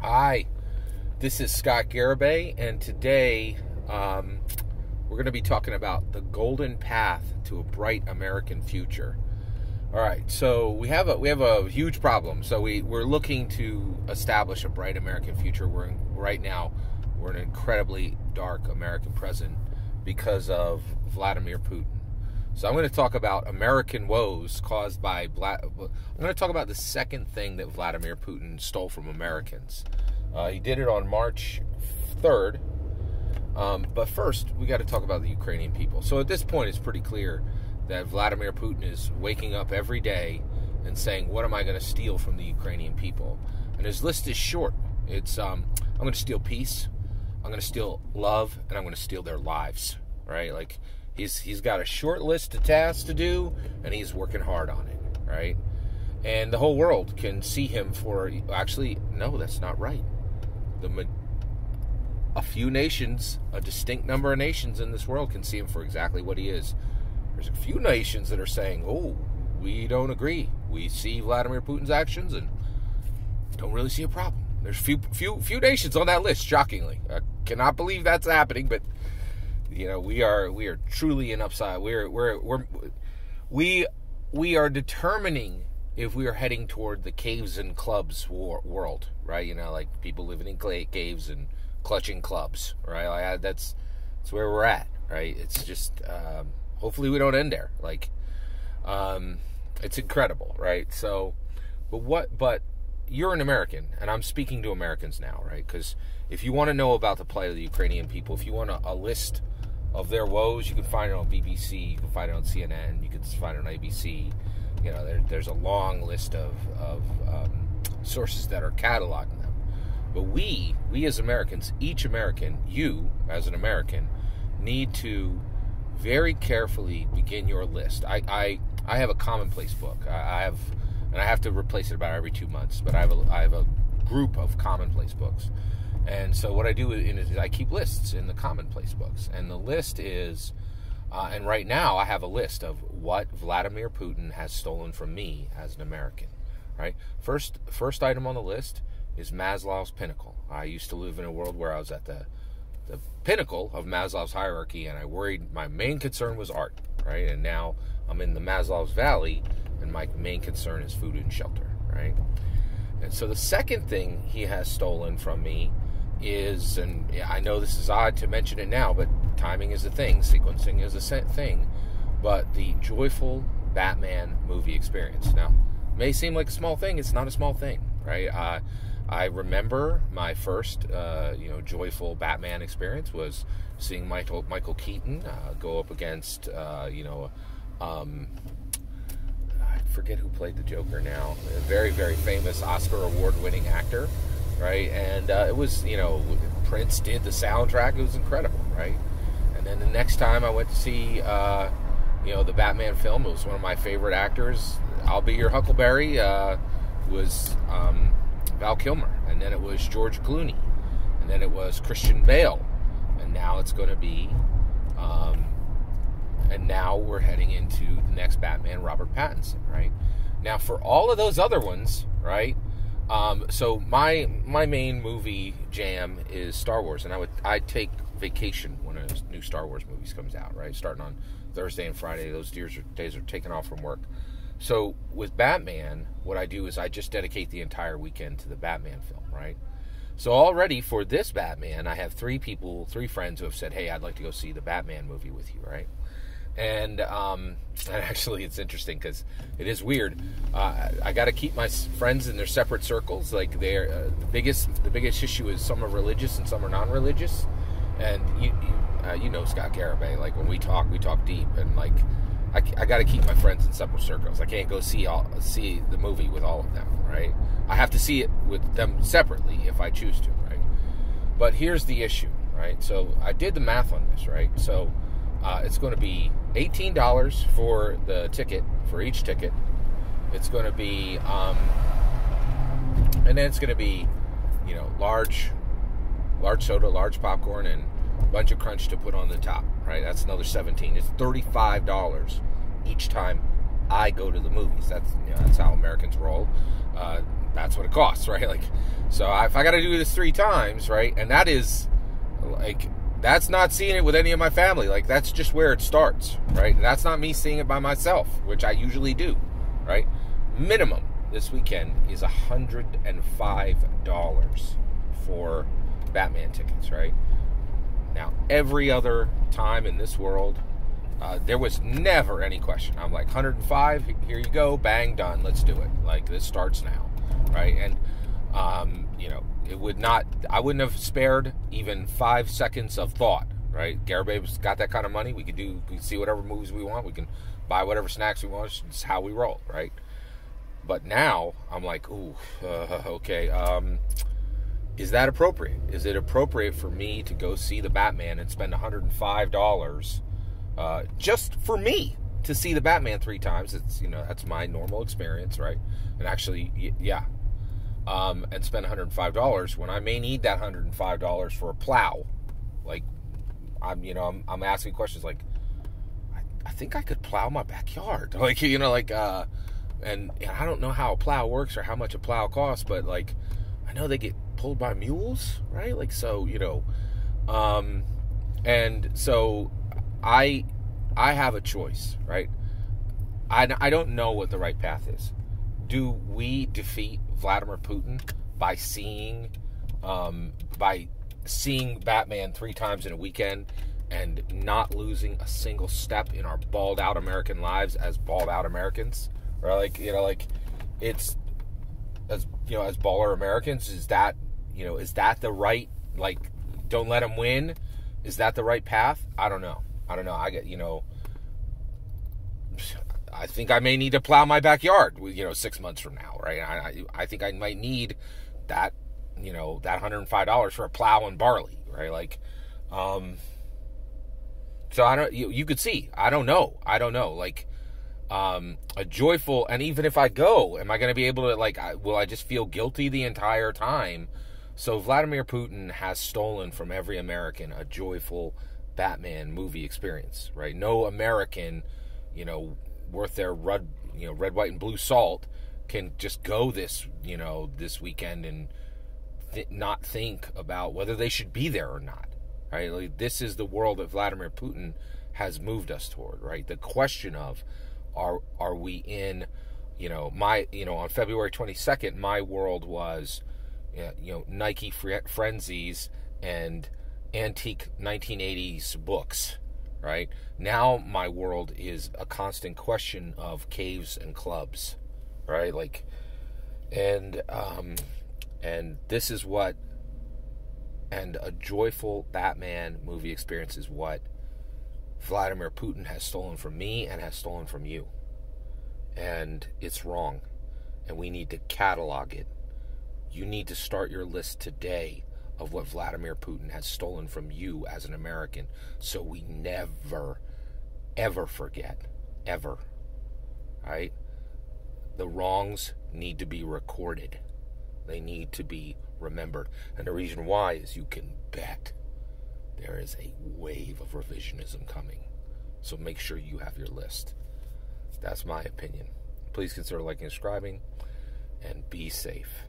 Hi, this is Scott Garibay, and today we're going to be talking about the golden path to a bright American future. All right, so we have a huge problem. So we're looking to establish a bright American future. Right now we're in an incredibly dark American present because of Vladimir Putin. So I'm going to talk about American woes caused by I'm going to talk about the second thing that Vladimir Putin stole from Americans. He did it on March 3rd. But first, we got to talk about the Ukrainian people. So at this point, it's pretty clear that Vladimir Putin is waking up every day and saying, what am I going to steal from the Ukrainian people? And his list is short. It's, I'm going to steal peace, I'm going to steal love, and I'm going to steal their lives, right? Like, he's got a short list of tasks to do, and he's working hard on it, right? And the whole world can see him for, actually, no, that's not right. A few nations, a distinct number of nations in this world can see him for exactly what he is. There's a few nations that are saying, oh, we don't agree. We see Vladimir Putin's actions and don't really see a problem. There's few nations on that list, shockingly. I cannot believe that's happening, but you know, we are truly an upside. We are determining if we are heading toward the caves and clubs world, right? You know, like people living in caves and clutching clubs, right? Like that's where we're at, right? It's just hopefully we don't end there. Like it's incredible, right? So, but you're an American, and I'm speaking to Americans now, right? Because if you want to know about the plight of the Ukrainian people, if you want a list of their woes, you can find it on BBC, you can find it on CNN, you can find it on ABC. You know, there's a long list of sources that are cataloging them. But we as Americans, each American, you as an American, need to very carefully begin your list. I have a commonplace book. I have to replace it about every 2 months. But I have a group of commonplace books, and so what I do is I keep lists in the commonplace books, and the list is. And right now, I have a list of what Vladimir Putin has stolen from me as an American. Right? First item on the list is Maslow's pinnacle. I used to live in a world where I was at the pinnacle of Maslow's hierarchy, and I worried my main concern was art. Right? And now I'm in the Maslow's valley, and my main concern is food and shelter. Right? And so the second thing he has stolen from me is, and I know this is odd to mention it now, but timing is a thing, sequencing is a thing, but the joyful Batman movie experience. Now, it may seem like a small thing, it's not a small thing, right? I remember my first, joyful Batman experience was seeing Michael Keaton go up against, I forget who played the Joker now, a very, very famous Oscar award-winning actor, right? And it was, Prince did the soundtrack. It was incredible, right? And then the next time I went to see, the Batman film, it was one of my favorite actors. I'll Be Your Huckleberry was Val Kilmer. And then it was George Clooney. And then it was Christian Bale. And now it's going to be, and now we're heading into the next Batman, Robert Pattinson, right? Now, for all of those other ones, right? So my main movie jam is Star Wars, and I take vacation when a new Star Wars movies comes out, right? Starting on Thursday and Friday, those days are taken off from work. So with Batman, what I do is I just dedicate the entire weekend to the Batman film, right? So already for this Batman, I have three friends who have said, hey, I'd like to go see the Batman movie with you, right? And actually, it's interesting because it is weird. I got to keep my friends in their separate circles. Like they're the biggest issue is some are religious and some are non-religious. And you know Scott Garibay. Like when we talk deep. And like I got to keep my friends in separate circles. I can't go see the movie with all of them. Right? I have to see it with them separately if I choose to. Right? But here's the issue. Right? So I did the math on this. Right? So. It's going to be $18 for the ticket, for each ticket. It's going to be, and then it's going to be, large soda, large popcorn, and a bunch of crunch to put on the top, right? That's another $17. It's $35 each time I go to the movies. That's how Americans roll. That's what it costs, right? Like, So if I got to do this 3 times, right, and that is, like, that's not seeing it with any of my family. Like, that's just where it starts, right? And that's not me seeing it by myself, which I usually do, right? Minimum this weekend is $105 for Batman tickets, right? Now, every other time in this world, there was never any question. I'm like, 105, here you go, bang, done, let's do it. Like, this starts now, right? And, it would not, I wouldn't have spared even 5 seconds of thought, right? Garibay's got that kind of money. We can see whatever movies we want. We can buy whatever snacks we want. It's how we roll, right? But now, I'm like, okay, is that appropriate? Is it appropriate for me to go see the Batman and spend $105 just for me to see the Batman 3 times? It's, that's my normal experience, right? And actually, yeah. And spend $105 when I may need that $105 for a plow. Like, I'm asking questions like, I think I could plow my backyard. Like, and I don't know how a plow works or how much a plow costs, but, like, I know they get pulled by mules, right? Like, so, and so I have a choice, right? I don't know what the right path is. Do we defeat Vladimir Putin by seeing Batman 3 times in a weekend and not losing a single step in our balled out American lives as balled out Americans? Or it's as baller Americans, is that the right, like, don't let them win? Is that the right path? I don't know. I get, I think I may need to plow my backyard, 6 months from now, right? I think I might need that, that $105 for a plow and barley, right? Like, so I don't, you could see, I don't know. Like, a joyful, and even if I go, am I going to be able to, like, will I just feel guilty the entire time? So Vladimir Putin has stolen from every American a joyful Batman movie experience, right? No American, worth their red, white, and blue salt can just go this weekend and not think about whether they should be there or not, right? Like, this is the world that Vladimir Putin has moved us toward, right? The question of, are we in, on February 22nd, my world was, Nike frenzies and antique 1980s books, right? Now my world is a constant question of caves and clubs, right? Like, and this is what, and a joyful Batman movie experience is what Vladimir Putin has stolen from me and has stolen from you. And it's wrong. And we need to catalog it. You need to start your list today of what Vladimir Putin has stolen from you as an American, so we never, ever forget. Ever. Right? The wrongs need to be recorded. They need to be remembered. And the reason why is you can bet there is a wave of revisionism coming. So make sure you have your list. That's my opinion. Please consider liking and subscribing, and be safe.